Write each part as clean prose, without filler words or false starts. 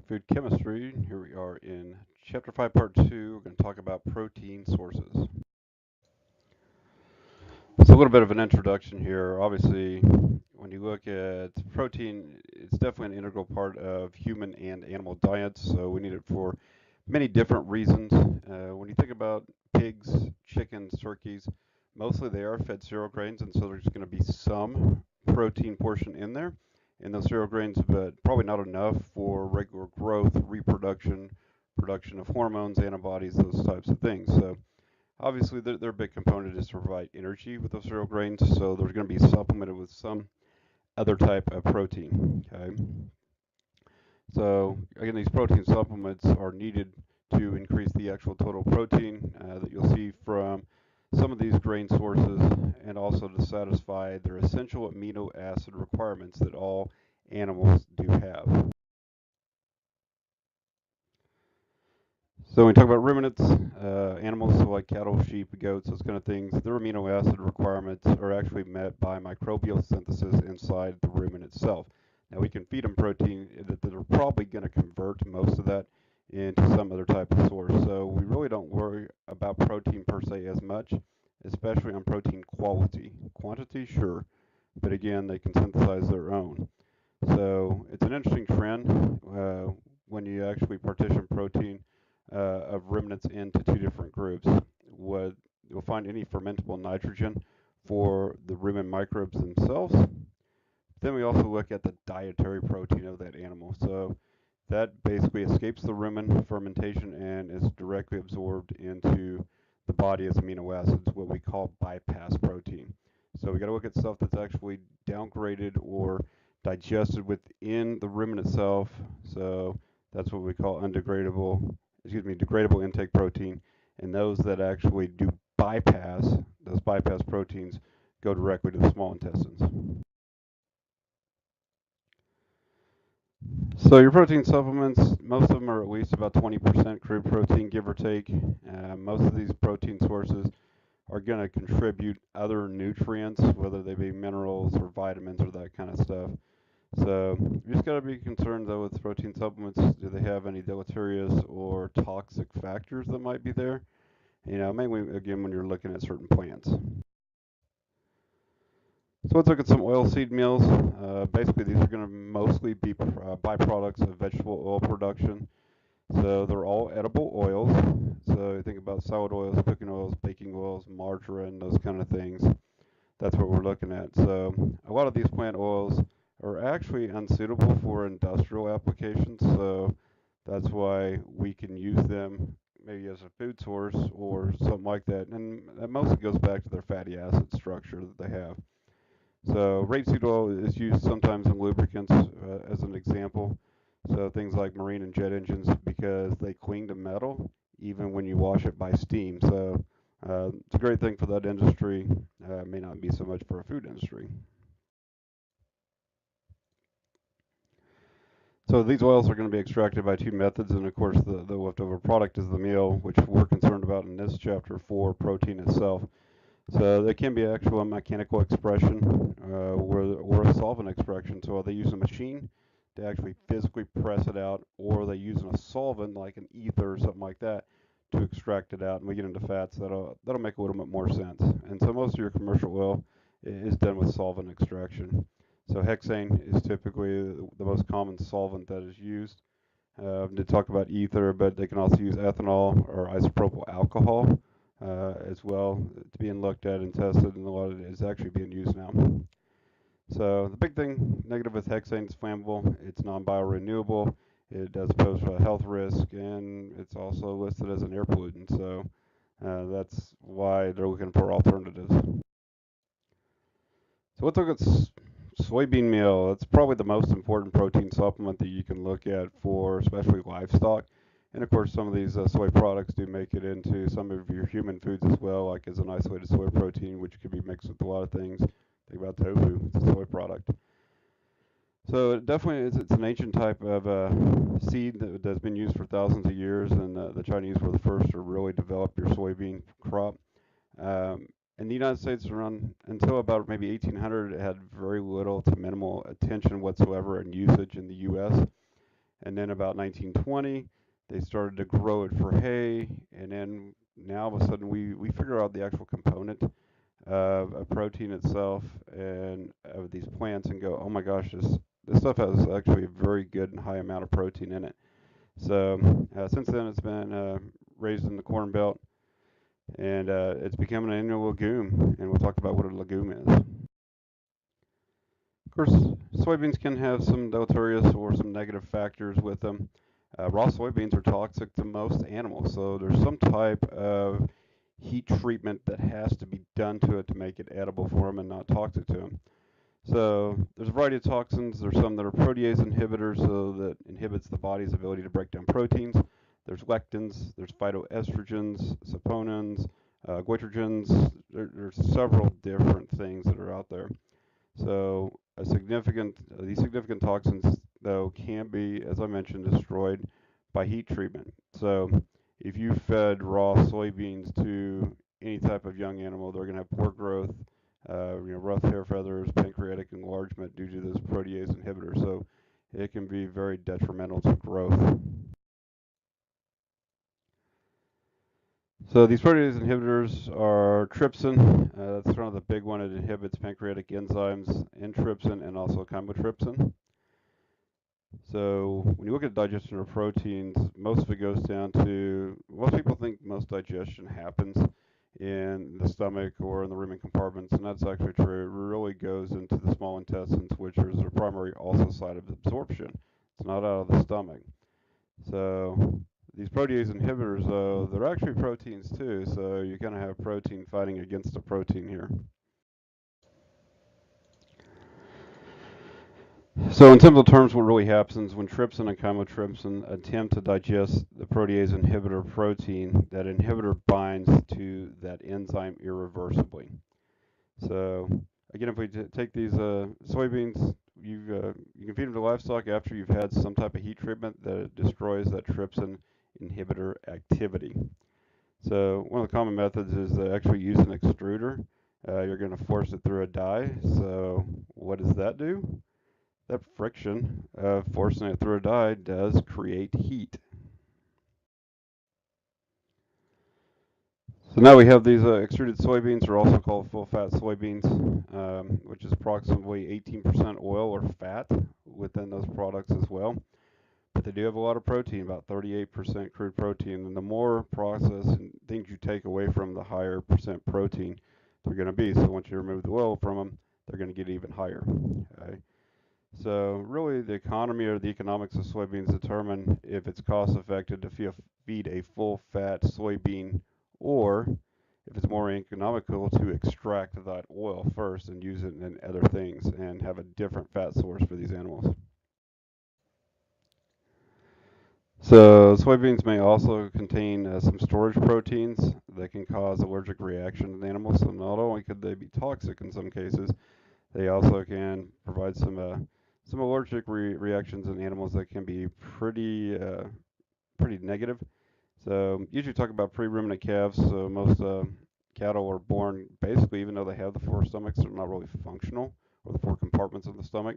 Food Chemistry. Here we are in Chapter 5, Part 2. We're going to talk about protein sources. So a little bit of an introduction here. Obviously, when you look at protein, it's definitely an integral part of human and animal diets, so we need it for many different reasons. When you think about pigs, chickens, turkeys, mostly they are fed cereal grains, and so there's going to be some protein portion in there in those cereal grains, but probably not enough for regular growth, reproduction, production of hormones, antibodies, those types of things. So obviously, their big component is to provide energy with those cereal grains, so they're going to be supplemented with some other type of protein. Okay, so again, these protein supplements are needed to increase the actual total protein that you'll see from some of these grain sources, and also to satisfy their essential amino acid requirements that all animals do have. So when we talk about ruminants, animals so like cattle, sheep, goats, those kind of things, their amino acid requirements are actually met by microbial synthesis inside the rumen itself. Now we can feed them protein that are probably going to convert most of that into some other type of source. So we really don't worry about protein per se as much, especially on protein quality. Quantity, sure, but again, they can synthesize their own. So it's an interesting trend when you actually partition protein of ruminants into two different groups. What you'll find any fermentable nitrogen for the rumen microbes themselves. Then we also look at the dietary protein of that animal. So that basically escapes the rumen fermentation and is directly absorbed into the body as amino acids, what we call bypass protein. So we got to look at stuff that's actually downgraded or digested within the rumen itself. So that's what we call degradable intake protein. And those that actually do bypass, those bypass proteins go directly to the small intestines. So your protein supplements, most of them are at least about 20% crude protein, give or take. Most of these protein sources are going to contribute other nutrients, whether they be minerals or vitamins or that kind of stuff. So you just got to be concerned though with protein supplements. Do they have any deleterious or toxic factors that might be there? Mainly again when you're looking at certain plants. So let's look at some oilseed meals. Basically, these are going to mostly be byproducts of vegetable oil production. So they're all edible oils. So you think about salad oils, cooking oils, baking oils, margarine, those kind of things. That's what we're looking at. So a lot of these plant oils are actually unsuitable for industrial applications. So that's why we can use them maybe as a food source or something like that. And that mostly goes back to their fatty acid structure that they have. So rapeseed oil is used sometimes in lubricants as an example. So things like marine and jet engines because they cling to metal even when you wash it by steam. So it's a great thing for that industry. May not be so much for a food industry. So these oils are going to be extracted by two methods, and of course the leftover product is the meal, which we're concerned about in this chapter for protein itself. So there can be actual mechanical expression or a solvent extraction. So they use a machine to actually physically press it out, or they use a solvent like an ether or something like that to extract it out. And we get into fats that'll make a little bit more sense. And so most of your commercial oil is done with solvent extraction. So hexane is typically the most common solvent that is used. They talk about ether, but they can also use ethanol or isopropyl alcohol as well. It's being looked at and tested, and a lot of it is actually being used now. So the big thing, negative with hexane, it's flammable, it's non-biorenewable, it does pose a health risk, and it's also listed as an air pollutant. So that's why they're looking for alternatives. So let's look at soybean meal. It's probably the most important protein supplement that you can look at for especially livestock. And of course, some of these soy products do make it into some of your human foods as well, like as an isolated soy protein, which could be mixed with a lot of things. Think about tofu, it's a soy product. So it definitely it's an ancient type of seed that's been used for thousands of years, and the Chinese were the first to really develop your soybean crop. Um, in the United States, around until about maybe 1800, it had very little to minimal attention whatsoever and usage in the U.S. And then about 1920, they started to grow it for hay, and then now all of a sudden we figure out the actual component of a protein itself and of these plants and go, oh my gosh, this stuff has actually a very good and high amount of protein in it. So since then, it's been raised in the Corn Belt, and it's become an annual legume. And we'll talk about what a legume is. Of course, soybeans can have some deleterious or some negative factors with them. Raw soybeans are toxic to most animals, so there's some type of heat treatment that has to be done to it to make it edible for them and not toxic to them. So there's a variety of toxins. There's some that are protease inhibitors, so that inhibits the body's ability to break down proteins. There's lectins, there's phytoestrogens, saponins, goitrogens. There's several different things that are out there. So these significant toxins, though, can be, as I mentioned, destroyed by heat treatment. So if you fed raw soybeans to any type of young animal, they're going to have poor growth, rough hair feathers, pancreatic enlargement due to this protease inhibitor. So it can be very detrimental to growth. So these protease inhibitors are trypsin. That's one of the big one. It inhibits pancreatic enzymes, trypsin and also chymotrypsin. So when you look at digestion of proteins, most of it goes down to, most people think most digestion happens in the stomach or in the rumen compartments, and that's actually true. It really goes into the small intestines, which is the primary also site of absorption. It's not out of the stomach. So these protease inhibitors, though, they're actually proteins too, so you're going to have protein fighting against a protein here. So in simple terms, what really happens when trypsin and chymotrypsin attempt to digest the protease inhibitor protein, that inhibitor binds to that enzyme irreversibly. So again, if we take these soybeans, you can feed them to livestock after you've had some type of heat treatment that destroys that trypsin inhibitor activity. So one of the common methods is to actually use an extruder. You're going to force it through a die. So what does that do? That friction of forcing it through a die does create heat. So now we have these extruded soybeans, or also called full-fat soybeans, which is approximately 18% oil or fat within those products as well. But they do have a lot of protein, about 38% crude protein. And the more processed and things you take away from, the higher percent protein they're going to be. So once you remove the oil from them, they're going to get even higher. Okay? So really, the economy or the economics of soybeans determine if it's cost effective to feed a full-fat soybean, or if it's more economical to extract that oil first and use it in other things and have a different fat source for these animals. So soybeans may also contain some storage proteins that can cause allergic reaction in animals. So not only could they be toxic in some cases, they also can provide some allergic reactions in animals that can be pretty negative. So usually talk about pre-ruminant calves. So most cattle are born basically, even though they have the four stomachs, they're not really functional, or the four compartments of the stomach.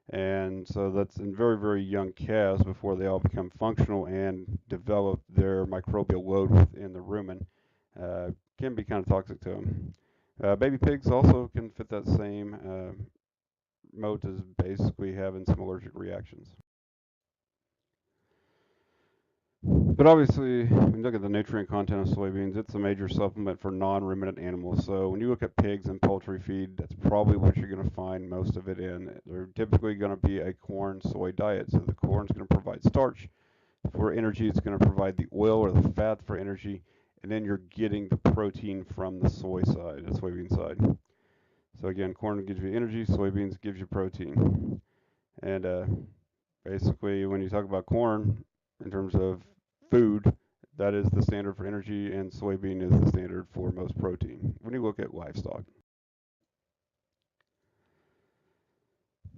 And so that's in very, very young calves before they all become functional and develop their microbial load within the rumen. Can be kind of toxic to them. Baby pigs also can fit that same moat as basically having some allergic reactions. But obviously, when you look at the nutrient content of soybeans, it's a major supplement for non-ruminant animals. So when you look at pigs and poultry feed, that's probably what you're going to find most of it in. They're typically going to be a corn-soy diet. So the corn's going to provide starch for energy. It's going to provide the oil or the fat for energy. And then you're getting the protein from the soy side, the soybean side. So again, corn gives you energy, soybeans gives you protein. And basically, when you talk about corn, in terms of food, that is the standard for energy, and soybean is the standard for most protein when you look at livestock.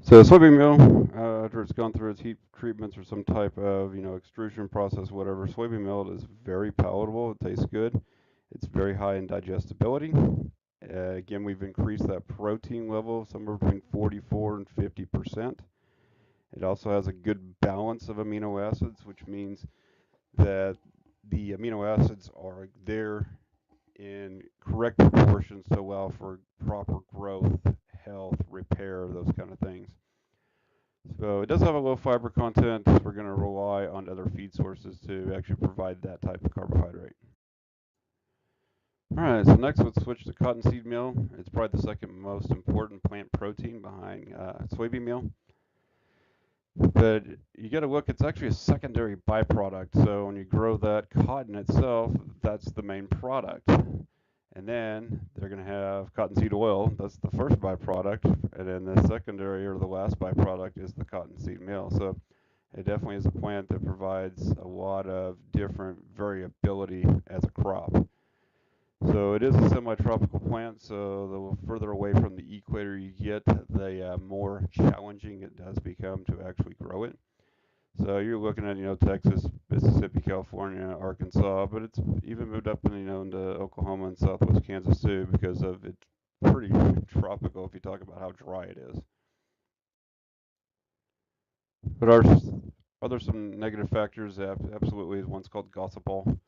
So soybean meal, after it's gone through its heat treatments or some type of extrusion process, whatever, soybean meal is very palatable. It tastes good. It's very high in digestibility. Again, we've increased that protein level somewhere between 44 and 50%. It also has a good balance of amino acids, which means that the amino acids are there in correct proportions to allow for proper growth, health, repair, those kind of things. So it does have a low fiber content. We're going to rely on other feed sources to actually provide that type of carbohydrate. All right, so next let's switch to cottonseed meal. It's probably the second most important plant protein behind soybean meal. But you got to look, it's actually a secondary byproduct. So when you grow that cotton itself, that's the main product. And then they're going to have cottonseed oil. That's the first byproduct. And then the secondary or the last byproduct is the cottonseed meal. So it definitely is a plant that provides a lot of different variability as a crop. So it is a semi-tropical plant, so the further away from the equator you get, the more challenging it does become to actually grow it. So you're looking at, Texas, Mississippi, California, Arkansas, but it's even moved up into Oklahoma and southwest Kansas too, because of it's pretty tropical if you talk about how dry it is. But are there some negative factors? Absolutely. One's called gossypol.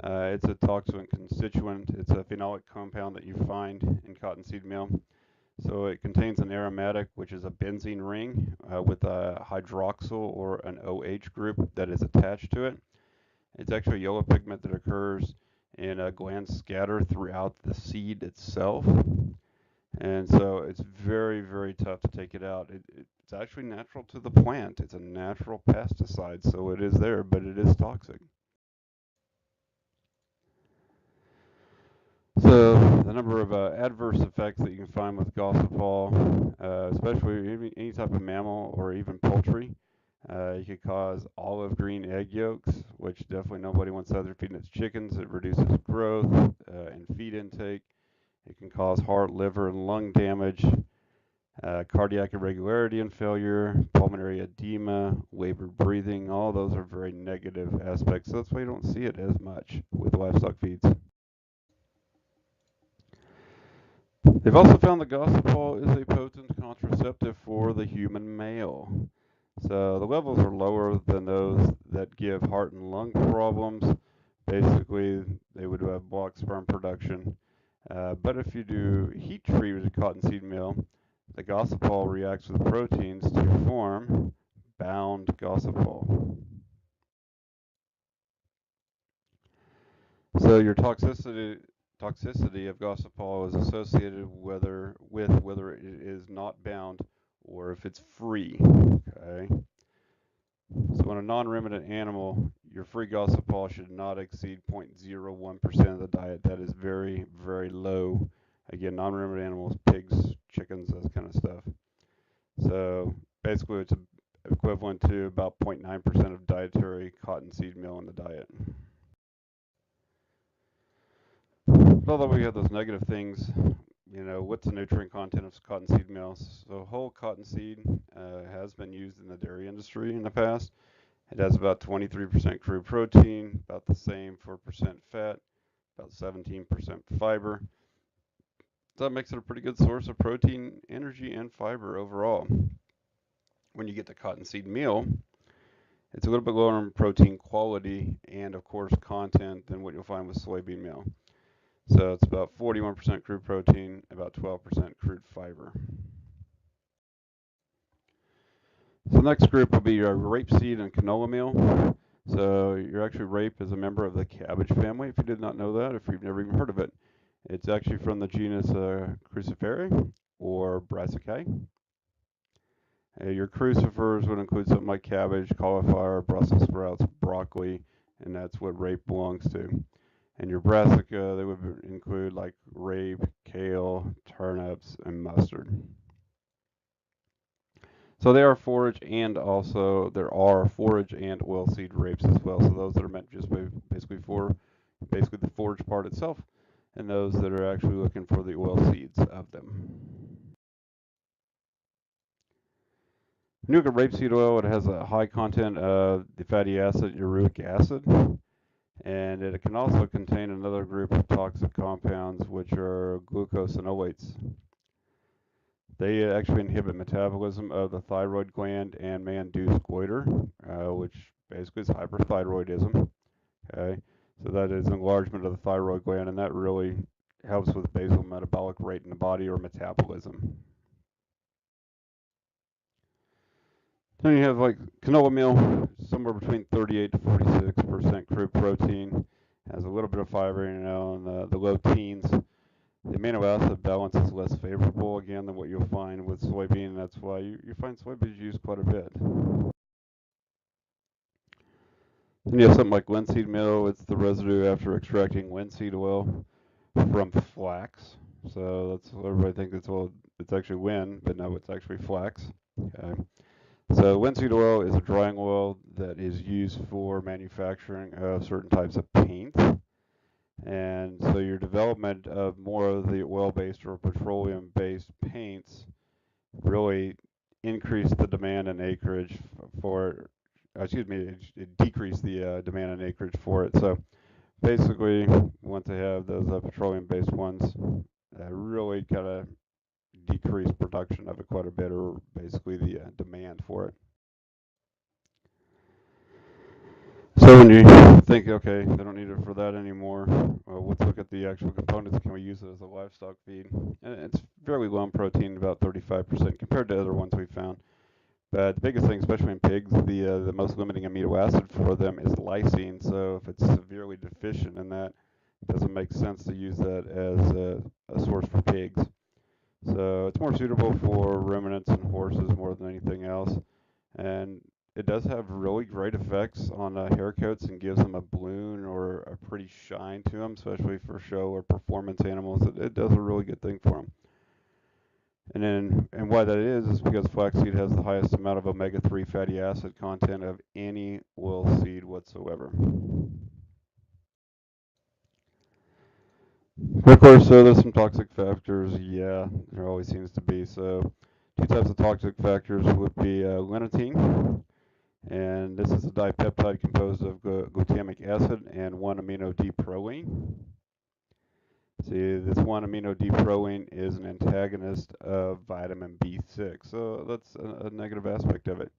It's a toxin constituent. It's a phenolic compound that you find in cottonseed meal. So it contains an aromatic, which is a benzene ring with a hydroxyl or an OH group that is attached to it. It's actually a yellow pigment that occurs in a gland scatter throughout the seed itself. And so it's very, very tough to take it out. It's actually natural to the plant. It's a natural pesticide, so it is there, but it is toxic. So the number of adverse effects that you can find with gossypol, especially any type of mammal or even poultry, you could cause olive green egg yolks, which definitely nobody wants out there feeding its chickens. It reduces growth and feed intake. It can cause heart, liver, and lung damage, cardiac irregularity and failure, pulmonary edema, labored breathing. All those are very negative aspects. So that's why you don't see it as much with livestock feeds. They've also found that gossypol is a potent contraceptive for the human male. So the levels are lower than those that give heart and lung problems. Basically, they would block sperm production. But if you do heat treated cottonseed meal, the gossypol reacts with proteins to form bound gossypol. So your toxicity of gossypol is associated with whether it is not bound or if it's free. Okay. So in a non-ruminant animal, your free gossypol should not exceed 0.01% of the diet. That is very, very low. Again, non-ruminant animals, pigs, chickens, that kind of stuff. So basically, it's equivalent to about 0.9% of dietary cottonseed meal in the diet. But although we have those negative things, what's the nutrient content of cottonseed meal? So whole cottonseed has been used in the dairy industry in the past. It has about 23% crude protein, about the same for percent fat, about 17% fiber. So that makes it a pretty good source of protein, energy, and fiber overall. When you get to cottonseed meal, it's a little bit lower in protein quality and, of course, content than what you'll find with soybean meal. So it's about 41% crude protein, about 12% crude fiber. So the next group will be your rapeseed and canola meal. So your actually rape is a member of the cabbage family, if you did not know that, if you've never even heard of it. It's actually from the genus Cruciferae or Brassicae. Your crucifers would include something like cabbage, cauliflower, Brussels sprouts, broccoli, and that's what rape belongs to. And your brassica, they would include like rape, kale, turnips, and mustard. So they are forage and also there are forage and oilseed rapes as well. So those that are meant just basically for basically the forage part itself, and those that are actually looking for the oil seeds of them. When you look at rapeseed oil, it has a high content of the fatty acid uric acid, and it can also contain another group of toxic compounds, which are glucosinolates. They actually inhibit metabolism of the thyroid gland and may induce goiter, which basically is hyperthyroidism. Okay, so that is enlargement of the thyroid gland, and that really helps with basal metabolic rate in the body or metabolism. Then you have like canola meal, somewhere between 38 to 46% crude protein, has a little bit of fiber, in the low teens. The amino acid balance is less favorable again than what you'll find with soybean. That's why you find soybeans used quite a bit. Then you have something like linseed meal. It's the residue after extracting linseed oil from flax. So that's everybody thinks it's actually wind, but no, it's actually flax. Okay. So linseed oil is a drying oil that is used for manufacturing of certain types of paint. And so your development of more of the oil-based or petroleum-based paints really increased the demand and acreage for, excuse me, it decreased the demand and acreage for it. So basically, you want to have those petroleum-based ones really kind of decrease production of it quite a bit, or basically the demand for it. So when you think, okay, they don't need it for that anymore, well, let's look at the actual components. Can we use it as a livestock feed? And it's fairly low in protein, about 35% compared to other ones we found. But the biggest thing, especially in pigs, the most limiting amino acid for them is lysine. So if it's severely deficient in that, it doesn't make sense to use that as a source for pigs. So it's more suitable for ruminants and horses more than anything else. And it does have really great effects on hair coats and gives them a bloom or a pretty shine to them, especially for show or performance animals. It does a really good thing for them. And why that is because flaxseed has the highest amount of omega-3 fatty acid content of any oil seed whatsoever. Of course, there's some toxic factors. Yeah, there always seems to be. So, two types of toxic factors would be linetine, and this is a dipeptide composed of glutamic acid and 1-amino-D-proline. See, this 1-amino-D-proline is an antagonist of vitamin B6, so that's a negative aspect of it.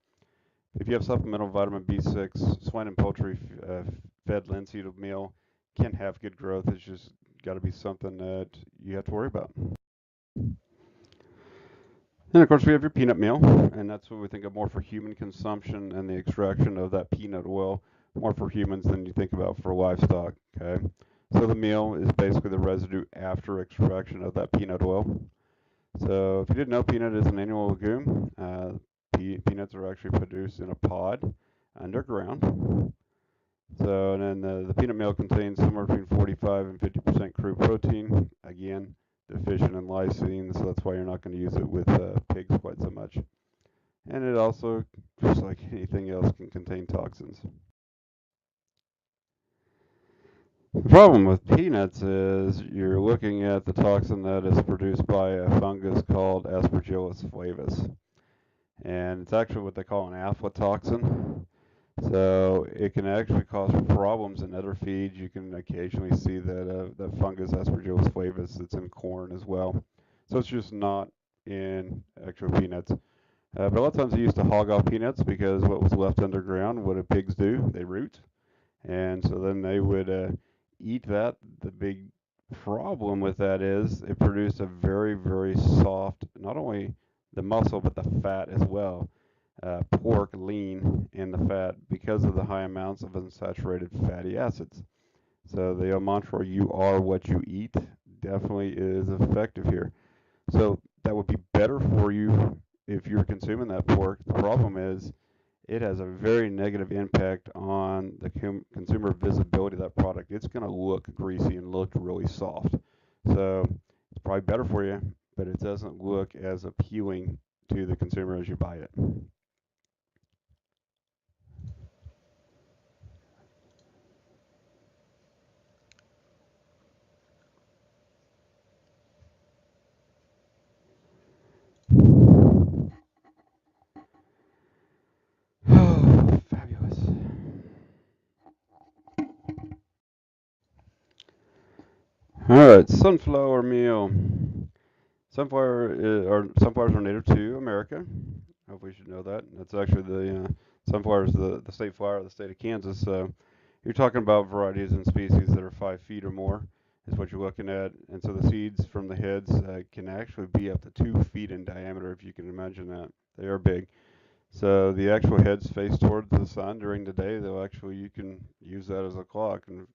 If you have supplemental vitamin B6, swine and poultry fed linseed meal can have good growth. It's just got to be something that you have to worry about. And of course, we have your peanut meal, and that's what we think of more for human consumption and the extraction of that peanut oil, more for humans than you think about for livestock. Okay, so the meal is basically the residue after extraction of that peanut oil. So if you didn't know, peanut is an annual legume. Peanuts are actually produced in a pod underground. So, and then the peanut meal contains somewhere between 45 and 50% crude protein. Again, deficient in lysine, so that's why you're not going to use it with pigs quite so much. And it also, just like anything else, can contain toxins. The problem with peanuts is you're looking at the toxin that is produced by a fungus called Aspergillus flavus. And it's actually what they call an aflatoxin. So it can actually cause problems in other feeds. You can occasionally see that fungus Aspergillus flavus that's in corn as well. So it's just not in actual peanuts. But a lot of times they used to hog off peanuts because what was left underground, what do pigs do? They root. And so then they would eat that. The big problem with that is it produced a very, very soft, not only the muscle, but the fat as well. Pork lean in the fat because of the high amounts of unsaturated fatty acids. So the old mantra, you are what you eat, definitely is effective here. So that would be better for you if you're consuming that pork. The problem is it has a very negative impact on the consumer visibility of that product. It's going to look greasy and look really soft. So it's probably better for you, but it doesn't look as appealing to the consumer as you buy it. Oh, fabulous. All right, sunflower meal. Sunflowers are native to America. Hopefully, you should know that. That's actually sunflower is the state flower of the state of Kansas. So you're talking about varieties and species that are 5 feet or more is what you're looking at. And so the seeds from the heads can actually be up to 2 feet in diameter, if you can imagine that. They are big. So the actual heads face towards the sun during the day. You can use that as a clock and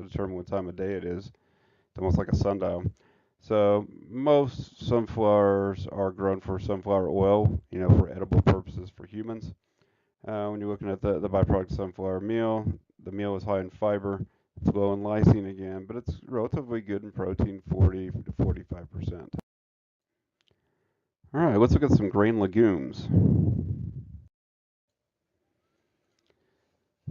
determine what time of day it is. It's almost like a sundial. So most sunflowers are grown for sunflower oil, for edible purposes for humans. When you're looking at the byproduct sunflower meal, the meal is high in fiber. It's low in lysine again, but it's relatively good in protein, 40 to 45%. All right, let's look at some grain legumes.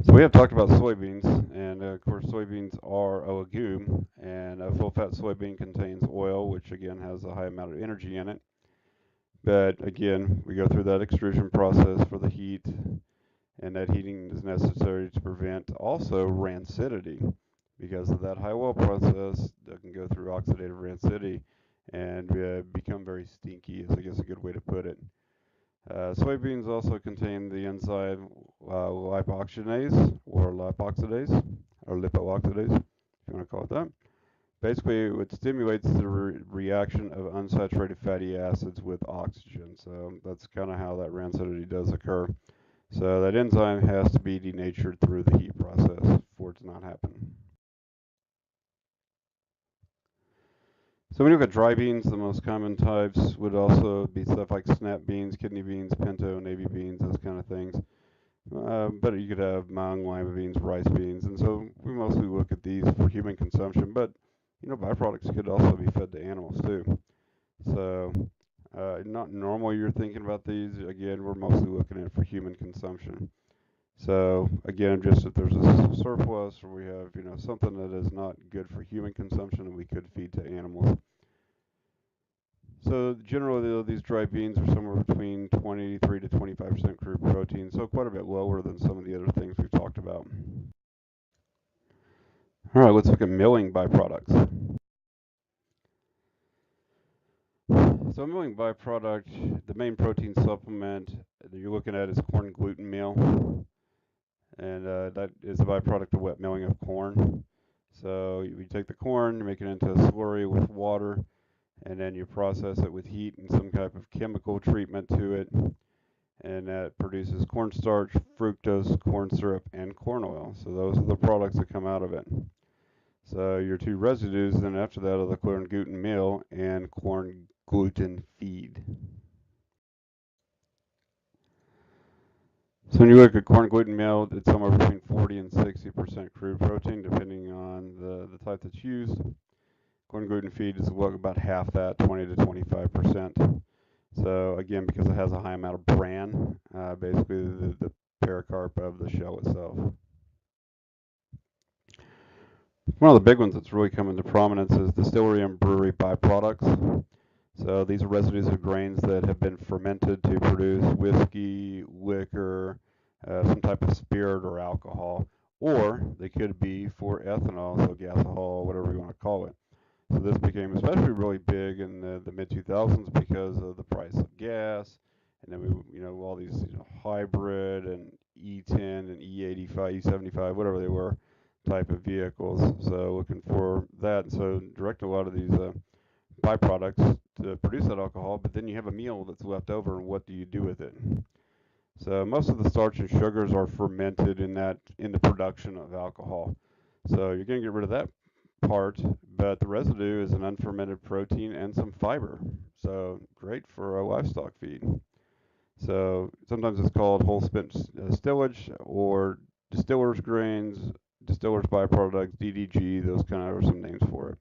So we have talked about soybeans, and of course soybeans are a legume, and a full-fat soybean contains oil, which again has a high amount of energy in it. But again, we go through that extrusion process for the heat, and that heating is necessary to prevent also rancidity. Because of that high oil process, that can go through oxidative rancidity and become very stinky, is I guess a good way to put it. Soybeans also contain the enzyme lipoxygenase or lipoxidase or lipoxidase, if you want to call it that. Basically, it stimulates the reaction of unsaturated fatty acids with oxygen. So that's kind of how that rancidity does occur. So that enzyme has to be denatured through the heat process for it to not happen. So when you look at dry beans, the most common types would also be stuff like snap beans, kidney beans, pinto, navy beans, those kind of things. But you could have mung, lima beans, rice beans, and so we mostly look at these for human consumption. But byproducts could also be fed to animals too. So not normally you're thinking about these. Again, we're mostly looking at it for human consumption. So again, just if there's a surplus or we have something that is not good for human consumption, we could feed to animals. So generally, these dry beans are somewhere between 23 to 25% crude protein, so quite a bit lower than some of the other things we've talked about. All right, let's look at milling byproducts. So milling byproduct, the main protein supplement that you're looking at is corn gluten meal, and that is a byproduct of wet milling of corn. So you take the corn, you make it into a slurry with water, and then you process it with heat and some type of chemical treatment to it, and that produces cornstarch, fructose, corn syrup, and corn oil. So those are the products that come out of it. So your two residues then after that are the corn gluten meal and corn gluten feed. So when you look at corn gluten meal, it's somewhere between 40 and 60% crude protein, depending on the type that's used. Corn gluten feed is about half that, 20 to 25%. So again, because it has a high amount of bran, basically the pericarp of the shell itself. One of the big ones that's really come into prominence is distillery and brewery byproducts. So these are residues of grains that have been fermented to produce whiskey, liquor, some type of spirit or alcohol, or they could be for ethanol, so gasohol, whatever you want to call it. So this became especially really big in the mid 2000s because of the price of gas, and then all these hybrid and E10 and E85, E75, whatever they were, type of vehicles. So looking for that, so direct a lot of these byproducts to produce that alcohol, but then you have a meal that's left over, and what do you do with it? So most of the starch and sugars are fermented in the production of alcohol. So you're going to get rid of that part, but the residue is an unfermented protein and some fiber. So great for a livestock feed. So sometimes it's called whole spent stillage or distiller's grains, distiller's byproducts, DDG, those kind of are some names for it.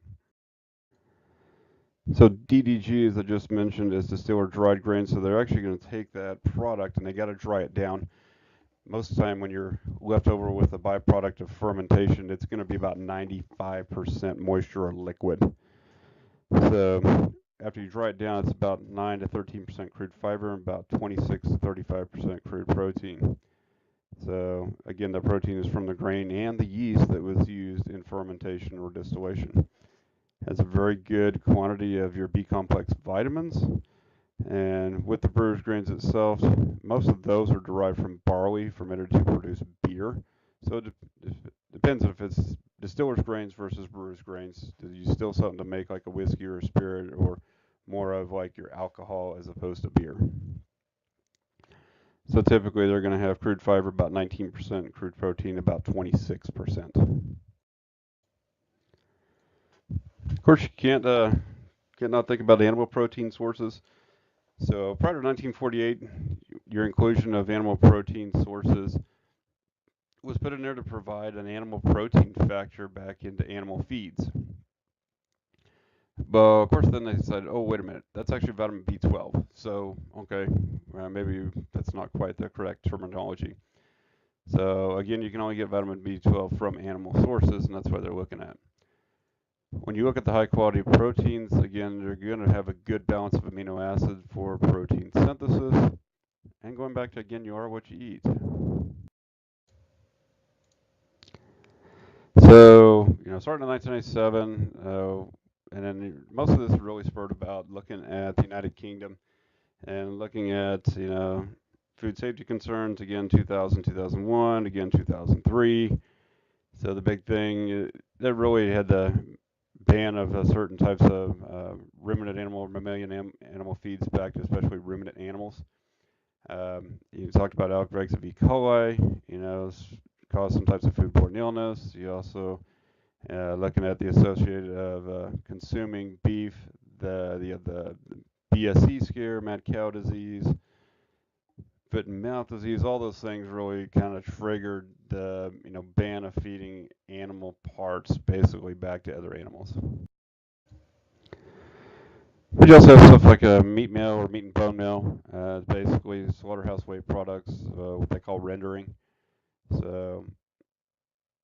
So DDG, as I just mentioned, is distiller dried grains. So they're actually going to take that product and they got to dry it down. Most of the time when you're left over with a byproduct of fermentation, it's going to be about 95% moisture or liquid. So after you dry it down, it's about 9 to 13% crude fiber and about 26 to 35% crude protein. So again, the protein is from the grain and the yeast that was used in fermentation or distillation. Has a very good quantity of your B complex vitamins. And with the brewer's grains itself, most of those are derived from barley fermented to produce beer. So it depends if it's distiller's grains versus brewer's grains. Do you still something to make like a whiskey or a spirit, or more of like your alcohol as opposed to beer? So typically they're going to have crude fiber about 19%, crude protein about 26%. Of course, you can't not think about animal protein sources. So prior to 1948, your inclusion of animal protein sources was put in there to provide an animal protein factor back into animal feeds. But of course, then they said, "Oh, wait a minute, that's actually vitamin B12." So, okay, maybe that's not quite the correct terminology. So again, you can only get vitamin B12 from animal sources, and that's why they're looking at. When you look at the high quality proteins, again, you're going to have a good balance of amino acids for protein synthesis. And going back to, again, you are what you eat. So, starting in 1997, and then most of this is really spurred about looking at the United Kingdom and looking at, food safety concerns, again, 2000, 2001, again, 2003. So the big thing that really had the ban of certain types of ruminant animal or mammalian animal feeds back to especially ruminant animals. You talked about outbreaks of E. coli, cause some types of foodborne illness. You also looking at the associated of consuming beef, the BSE scare, mad cow disease, foot and mouth disease. All those things really kind of triggered the ban of feeding animal parts basically back to other animals. We also have stuff like a meat mill or meat and bone mill. It's basically slaughterhouse weight products, what they call rendering. So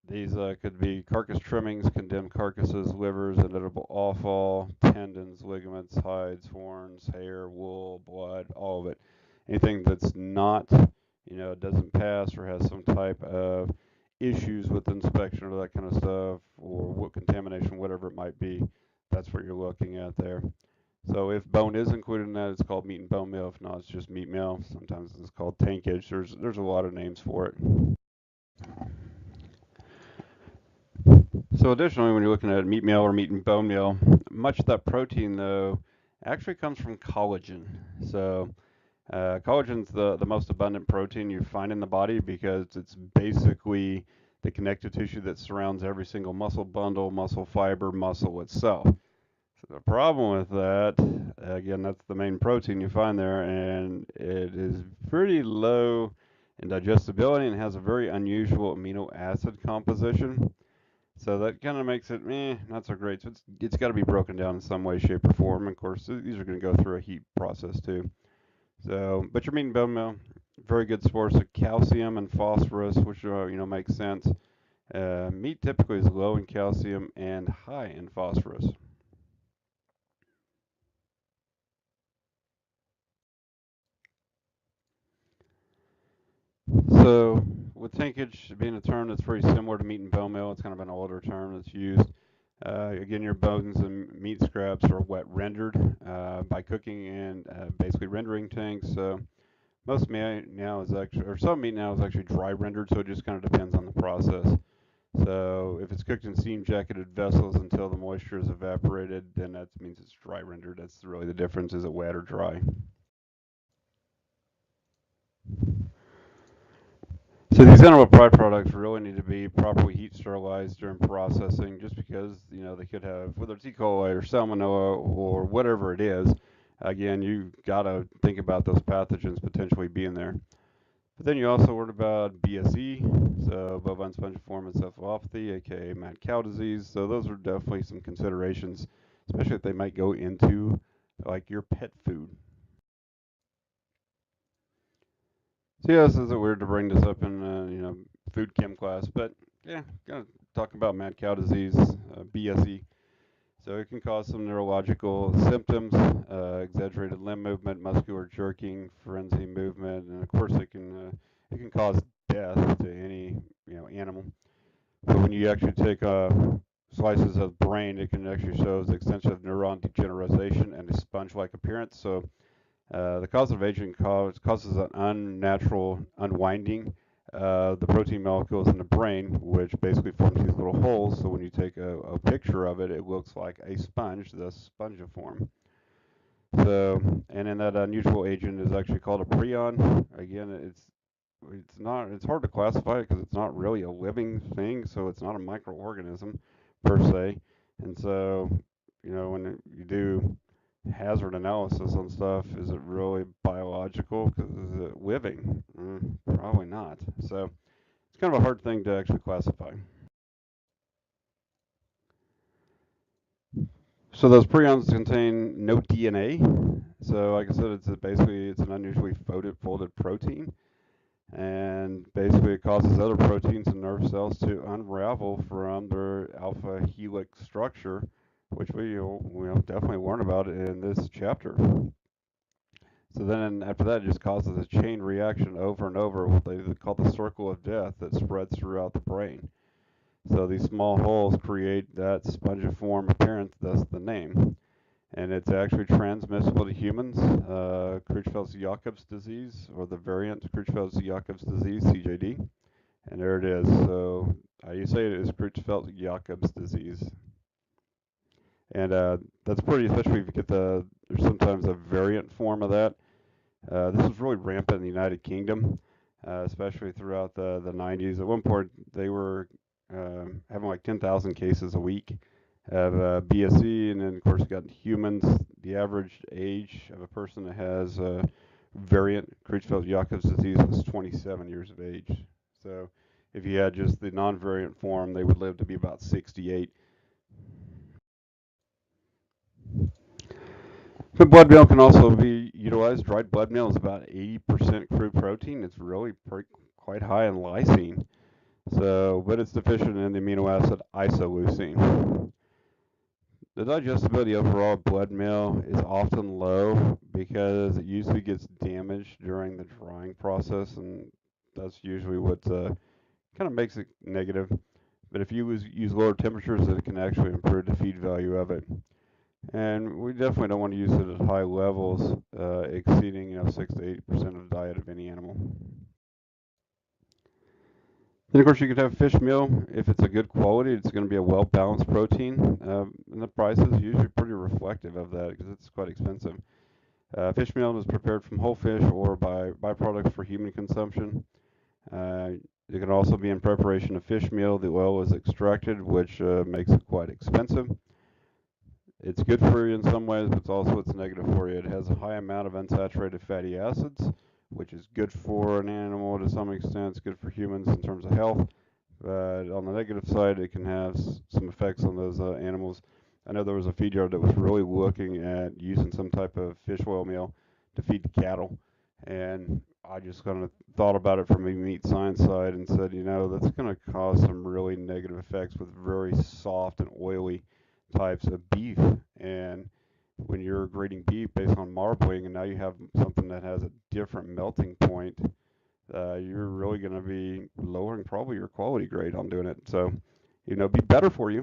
these could be carcass trimmings, condemned carcasses, livers, inedible offal, tendons, ligaments, hides, horns, hair, wool, blood, all of it. Anything that's not, doesn't pass or has some type of issues with inspection or that kind of stuff, or what contamination, whatever it might be, that's what you're looking at there. So if bone is included in that, it's called meat and bone meal. If not, it's just meat meal. Sometimes it's called tankage. There's a lot of names for it. So additionally, when you're looking at meat meal or meat and bone meal, much of that protein though actually comes from collagen. So collagen's the most abundant protein you find in the body because it's basically the connective tissue that surrounds every single muscle bundle, muscle fiber, muscle itself. So the problem with that, again, that's the main protein you find there, and it is pretty low in digestibility and has a very unusual amino acid composition. So that kind of makes it, not so great. So it's got to be broken down in some way, shape, or form. Of course, these are going to go through a heat process too. So, but your meat and bone meal, very good source of calcium and phosphorus, which makes sense. Meat typically is low in calcium and high in phosphorus. So, with tankage being a term that's very similar to meat and bone meal, it's kind of an older term that's used. Again, your bones and meat scraps are wet rendered by cooking and basically rendering tanks. So most meat now is actually, or some meat now is actually dry rendered. So it just kind of depends on the process. So if it's cooked in steam jacketed vessels until the moisture is evaporated, then that means it's dry rendered. That's really the difference. Is it wet or dry? So these animal byproducts really need to be properly heat sterilized during processing, just because they could have, whether it's E. coli or salmonella or whatever it is. Again, you got to think about those pathogens potentially being there. But then you also worried about BSE, so bovine spongiform encephalopathy, aka mad cow disease. So those are definitely some considerations, especially if they might go into like your pet food. So yeah, this isn't weird to bring this up in food chem class, but yeah, gonna talk about mad cow disease, BSE. So it can cause some neurological symptoms, exaggerated limb movement, muscular jerking, frenzy movement, and of course it can cause death to any animal. But when you actually take slices of brain, it can actually show the extensive neuron degeneration and a sponge-like appearance. So the causative agent causes an unnatural unwinding of the protein molecules in the brain, which basically forms these little holes. So when you take a picture of it, it looks like a sponge, thus spongiform. So, and then that unusual agent is actually called a prion. Again, it's hard to classify it because it's not really a living thing, so it's not a microorganism per se. And so, when you do hazard analysis on stuff, is it really biological? Because is it living? Probably not. So it's kind of a hard thing to actually classify. So those prions contain no DNA. So like I said, it's an unusually folded protein, and basically it causes other proteins and nerve cells to unravel from their alpha helix structure, which we'll definitely learn about in this chapter. So then after that, it just causes a chain reaction over and over, what they call the circle of death, that spreads throughout the brain. So these small holes create that spongiform appearance, thus the name. And it's actually transmissible to humans, Creutzfeldt-Jakob's disease, or the variant Creutzfeldt-Jakob's disease, CJD. And there it is. So how you say it is Creutzfeldt-Jakob's disease. And that's pretty, especially if you get there's sometimes a variant form of that. This was really rampant in the United Kingdom, especially throughout the 90s. At one point, they were having like 10,000 cases a week of BSE, and then of course you got humans. The average age of a person that has variant Creutzfeldt-Jakob's disease was 27 years of age. So if you had just the non-variant form, they would live to be about 68. The blood meal can also be utilized. Dried blood meal is about 80% crude protein. It's really quite high in lysine. So, but it's deficient in the amino acid isoleucine. The digestibility overall of blood meal is often low because it usually gets damaged during the drying process, and that's usually what kind of makes it negative. But if you use lower temperatures, it can actually improve the feed value of it. And we definitely don't want to use it at high levels, exceeding 6 to 8% of the diet of any animal. Then of course you could have fish meal. If it's a good quality, it's going to be a well-balanced protein, and the price is usually pretty reflective of that because it's quite expensive. Fish meal is prepared from whole fish or by byproducts for human consumption. It can also be in preparation of fish meal. The oil is extracted, which makes it quite expensive. It's good for you in some ways, but it's negative for you. It has a high amount of unsaturated fatty acids, which is good for an animal to some extent. It's good for humans in terms of health. But on the negative side, it can have some effects on those animals. I know there was a feed yard that was really looking at using some type of fish oil meal to feed the cattle. And I just kind of thought about it from a meat science side and said, that's going to cause some really negative effects with very soft and oily types of beef. And when you're grading beef based on marbling, and now you have something that has a different melting point, you're really going to be lowering probably your quality grade on doing it. So, be better for you.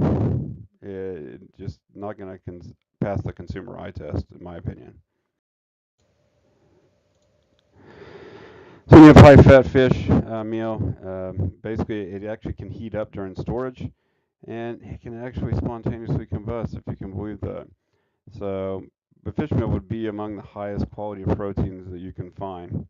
Just not going to pass the consumer eye test, in my opinion. So you have high-fat fish meal. Basically, it actually can heat up during storage, and it can actually spontaneously combust, if you can believe that. So, but fish meal would be among the highest quality of proteins that you can find.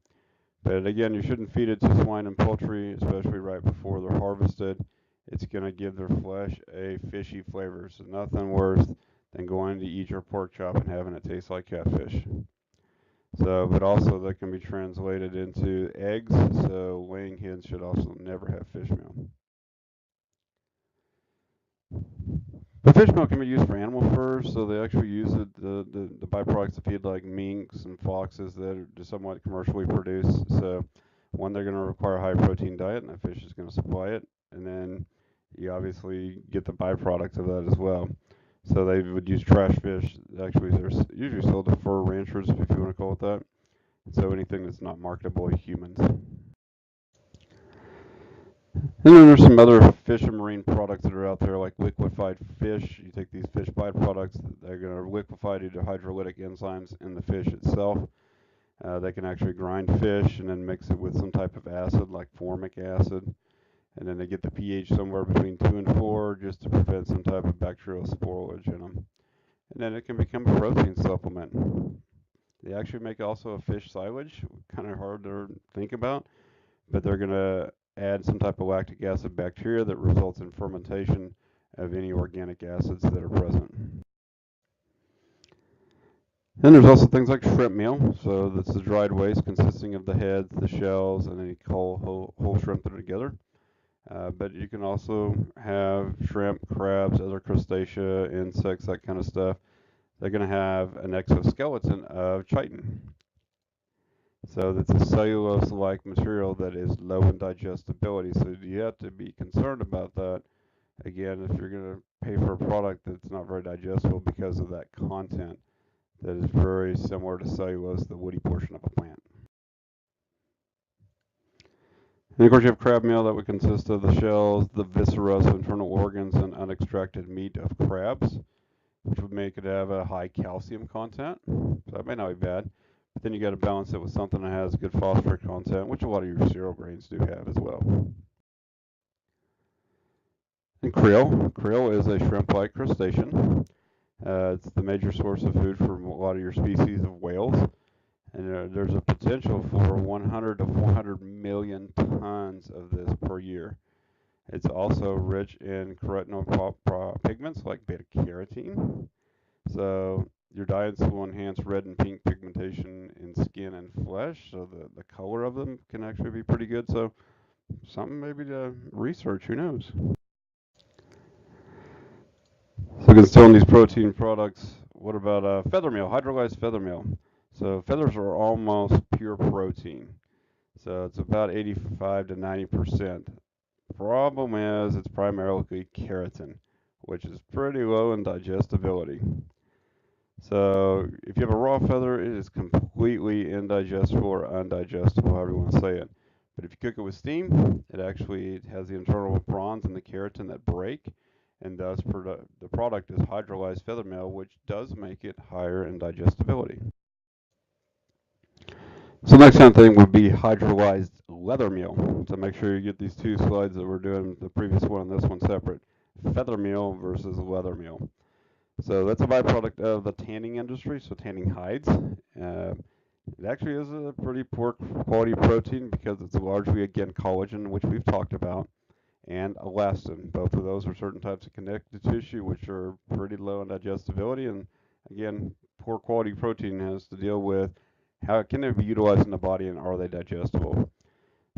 But again, you shouldn't feed it to swine and poultry, especially right before they're harvested. It's going to give their flesh a fishy flavor. So nothing worse than going to eat your pork chop and having it taste like catfish. So, but also that can be translated into eggs. So laying hens should also never have fish meal. The fish meal can be used for animal fur, so they actually use it, the byproducts to feed like minks and foxes that are just somewhat commercially produced. So one, they're going to require a high protein diet, and that fish is going to supply it. And then you obviously get the byproducts of that as well. So they would use trash fish. Actually, they're usually sold to fur ranchers, if you want to call it that. So anything that's not marketable to humans. And then there's some other fish and marine products that are out there, like liquefied fish. You take these fish byproducts, they're going to liquefy due to hydrolytic enzymes in the fish itself. They can actually grind fish and then mix it with some type of acid, like formic acid. And then they get the pH somewhere between 2 and 4 just to prevent some type of bacterial spoilage in them. And then it can become a protein supplement. They actually make also a fish silage, kind of hard to think about, but they're going to add some type of lactic acid bacteria that results in fermentation of any organic acids that are present. Then there's also things like shrimp meal. So that's the dried waste consisting of the heads, the shells, and any whole shrimp that are together. But you can also have shrimp, crabs, other crustacea, insects, that kind of stuff. They're going to have an exoskeleton of chitin. So that's a cellulose-like material that is low in digestibility. So you have to be concerned about that. Again, if you're going to pay for a product that's not very digestible because of that content that is very similar to cellulose, the woody portion of a plant. And of course, you have crab meal that would consist of the shells, the viscera, so internal organs, and unextracted meat of crabs, which would make it have a high calcium content. So that may not be bad. But then you got to balance it with something that has good phosphorus content, which a lot of your cereal grains do have as well. And krill. Krill is a shrimp-like crustacean. It's the major source of food for a lot of your species of whales. And there's a potential for 100 to 400 million tons of this per year. It's also rich in carotenoid pigments like beta carotene. So your diets will enhance red and pink pigmentation in skin and flesh, so the color of them can actually be pretty good. So something maybe to research, who knows? So considering these protein products, what about feather meal, hydrolyzed feather meal? So feathers are almost pure protein. So it's about 85 to 90%. Problem is it's primarily keratin, which is pretty low in digestibility. So if you have a raw feather, it is completely indigestible or undigestible, however you want to say it. But if you cook it with steam, it actually has the internal bronze and the keratin that break, and thus the product is hydrolyzed feather meal, which does make it higher in digestibility. So the next kind of thing would be hydrolyzed leather meal. So make sure you get these two slides that we're doing, the previous one and this one separate. Feather meal versus leather meal. So that's a byproduct of the tanning industry, so tanning hides. It actually is a pretty poor quality protein because it's largely, again, collagen, which we've talked about, and elastin. Both of those are certain types of connective tissue, which are pretty low in digestibility. And again, poor quality protein has to deal with how can they be utilized in the body and are they digestible.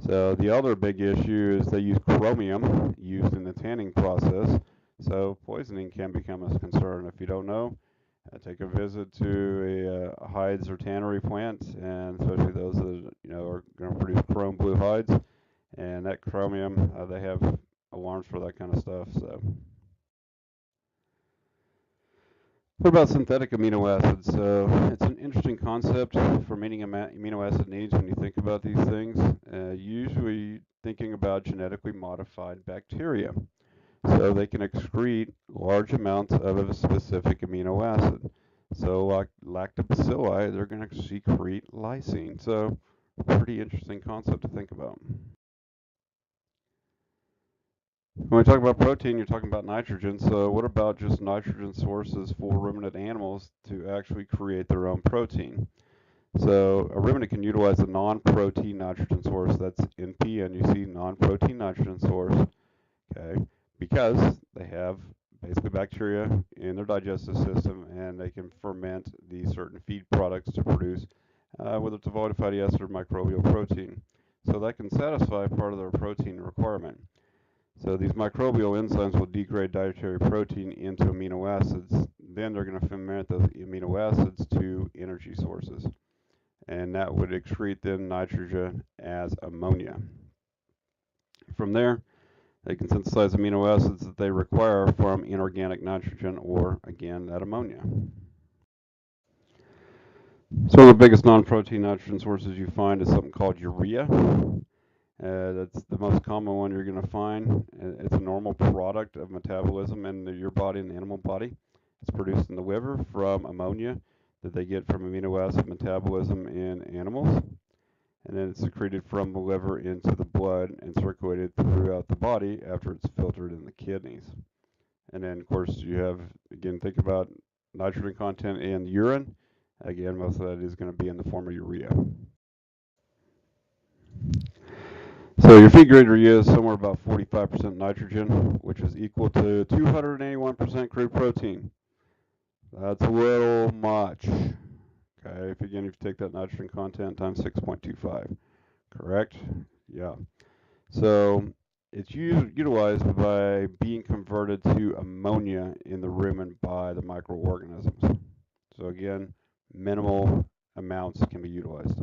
So the other big issue is they use chromium used in the tanning process. So poisoning can become a concern. If you don't know, take a visit to a hides or tannery plant, and especially those that are going to produce chrome blue hides. And that chromium, they have alarms for that kind of stuff. So, what about synthetic amino acids? So it's an interesting concept for meeting amino acid needs when you think about these things. Usually thinking about genetically modified bacteria. So they can excrete large amounts of a specific amino acid. So like lactobacilli, they're going to secrete lysine. So pretty interesting concept to think about. When we talk about protein, you're talking about nitrogen. So what about just nitrogen sources for ruminant animals to actually create their own protein? So a ruminant can utilize a non-protein nitrogen source. That's NPN, non-protein nitrogen source. Okay, because they have basically bacteria in their digestive system and they can ferment these certain feed products to produce whether it's a volatile fatty acid or microbial protein. So that can satisfy part of their protein requirement. So these microbial enzymes will degrade dietary protein into amino acids. Then they're going to ferment those amino acids to energy sources. And that would excrete then nitrogen as ammonia. From there, they can synthesize amino acids that they require from inorganic nitrogen or, again, that ammonia. So one of the biggest non-protein nitrogen sources you find is something called urea. That's the most common one you're you're going to find. It's a normal product of metabolism in your body and the animal body. It's produced in the liver from ammonia that they get from amino acid metabolism in animals. And then it's secreted from the liver into the blood and circulated throughout the body after it's filtered in the kidneys. And then, of course, you have, again, think about nitrogen content in urine. Again, most of that is going to be in the form of urea. So your feed grade urea is somewhere about 45% nitrogen, which is equal to 281% crude protein. That's a little much. Okay, if you take that nitrogen content times 6.25, correct? Yeah. So it's utilized by being converted to ammonia in the rumen by the microorganisms. So again, minimal amounts can be utilized.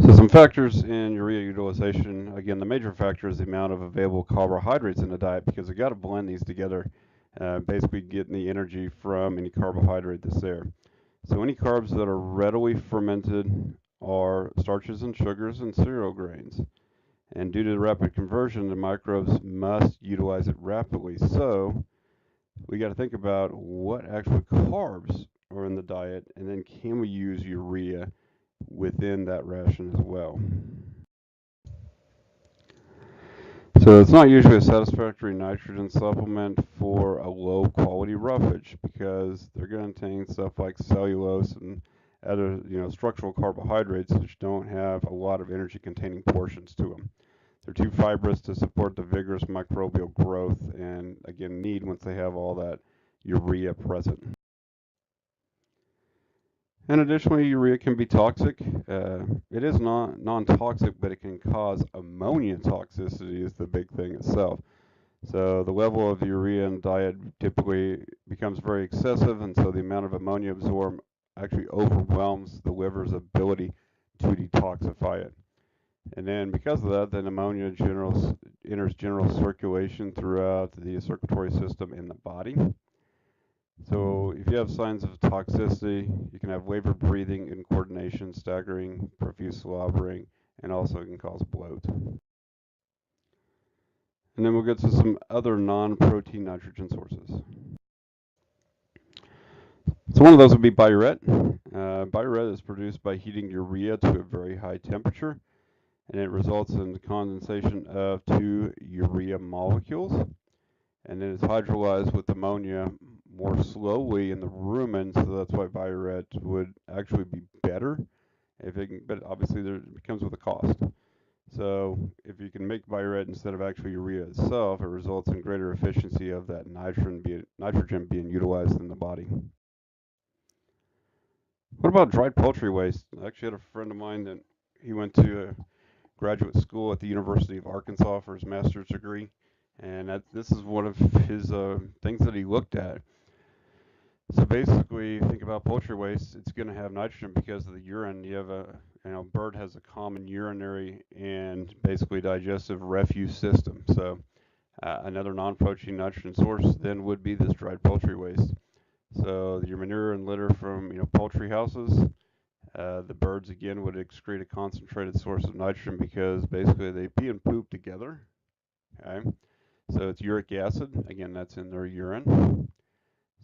So some factors in urea utilization. Again, the major factor is the amount of available carbohydrates in the diet, because you got to blend these together, basically getting the energy from any carbohydrate that's there. So any carbs that are readily fermented are starches and sugars and cereal grains. And due to the rapid conversion, the microbes must utilize it rapidly. So we got to think about what actual carbs are in the diet, and then can we use urea within that ration as well. So it's not usually a satisfactory nitrogen supplement for a low quality roughage, because they're going to contain stuff like cellulose and other structural carbohydrates which don't have a lot of energy containing portions to them. They're too fibrous to support the vigorous microbial growth, and again need once they have all that urea present. And additionally, urea can be toxic. It is not non-toxic, but it can cause ammonia toxicity is the big thing itself. So the level of urea in diet typically becomes very excessive, and so the amount of ammonia absorbed actually overwhelms the liver's ability to detoxify it. And then because of that, then ammonia enters general circulation throughout the circulatory system in the body. So if you have signs of toxicity, you can have labored breathing, incoordination, staggering, profuse slobbering, and also it can cause bloat. And then we'll get to some other non-protein nitrogen sources. So one of those would be biuret. Biuret is produced by heating urea to a very high temperature, and it results in the condensation of two urea molecules, and then it's hydrolyzed with ammonia more slowly in the rumen, so that's why biuret would actually be better if it can, but obviously it comes with a cost. So if you can make biuret instead of actually urea itself, it results in greater efficiency of that nitrogen being utilized in the body. What about dried poultry waste? I actually had a friend of mine that he went to graduate school at the University of Arkansas for his master's degree, and this is one of his things that he looked at. So basically, think about poultry waste. It's going to have nitrogen because of the urine. You have bird has a common urinary and basically digestive refuse system. So another non-protein nitrogen source then would be this dried poultry waste. So your manure and litter from poultry houses, the birds again would excrete a concentrated source of nitrogen because basically they pee and poop together. Okay, so it's uric acid. Again, that's in their urine.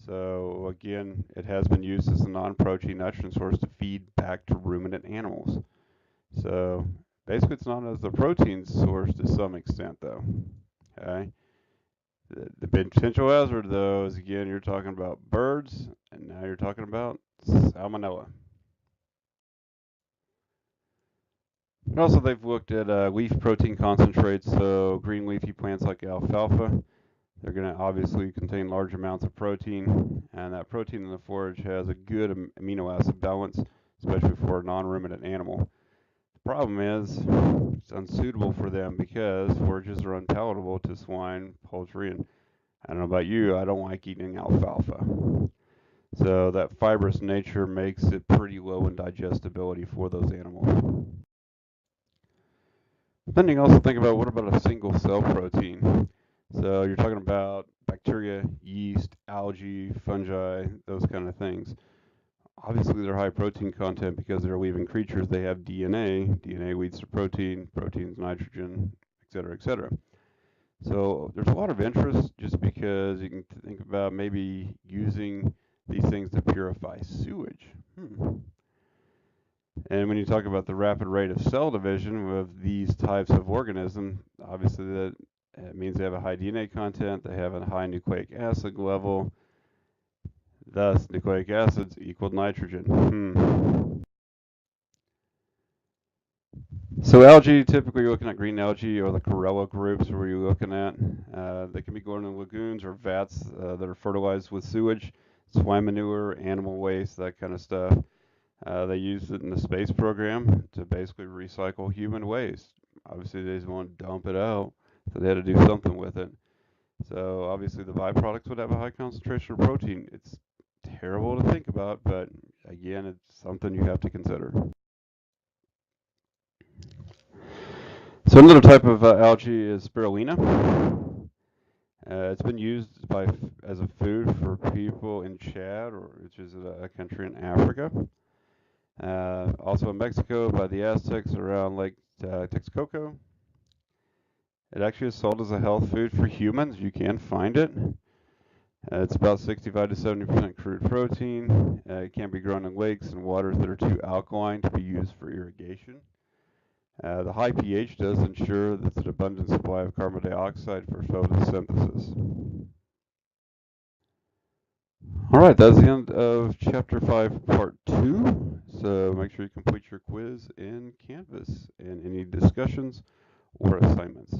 So again, it has been used as a non-protein nitrogen source to feed back to ruminant animals. So basically, it's not as a protein source to some extent, though. Okay. The potential hazard, though, is again you're talking about birds, and now you're talking about salmonella. And also, they've looked at leaf protein concentrates, so green leafy plants like alfalfa. They're going to obviously contain large amounts of protein, and that protein in the forage has a good amino acid balance, especially for a non-ruminant animal. The problem is it's unsuitable for them because forages are unpalatable to swine, poultry, and I don't know about you, I don't like eating alfalfa. So that fibrous nature makes it pretty low in digestibility for those animals. Then you can also think about, what about a single cell protein? So you're talking about bacteria, yeast, algae, fungi, those kind of things. Obviously, they're high protein content because they're living creatures. They have DNA. DNA leads to protein, protein's nitrogen, et cetera, et cetera. So there's a lot of interest just because you can think about maybe using these things to purify sewage. And when you talk about the rapid rate of cell division of these types of organisms, obviously that means they have a high DNA content, they have a high nucleic acid level, thus nucleic acids equal nitrogen. So algae, typically you're looking at green algae or the Corella groups where you're looking at. They can be grown in lagoons or vats that are fertilized with sewage, swine manure, animal waste, that kind of stuff. They used it in the space program to basically recycle human waste. Obviously, they just want to dump it out, so they had to do something with it. So obviously, the byproducts would have a high concentration of protein. It's terrible to think about, but again, it's something you have to consider. So another type of algae is spirulina. It's been used as a food for people in Chad, which is a country in Africa. Also in Mexico by the Aztecs around Lake Texcoco. It actually is sold as a health food for humans. You can find it. It's about 65 to 70% crude protein. It can be grown in lakes and waters that are too alkaline to be used for irrigation. The high pH does ensure that there's an abundant supply of carbon dioxide for photosynthesis. All right, that's the end of Chapter 5, Part 2. So make sure you complete your quiz in Canvas and any discussions or assignments.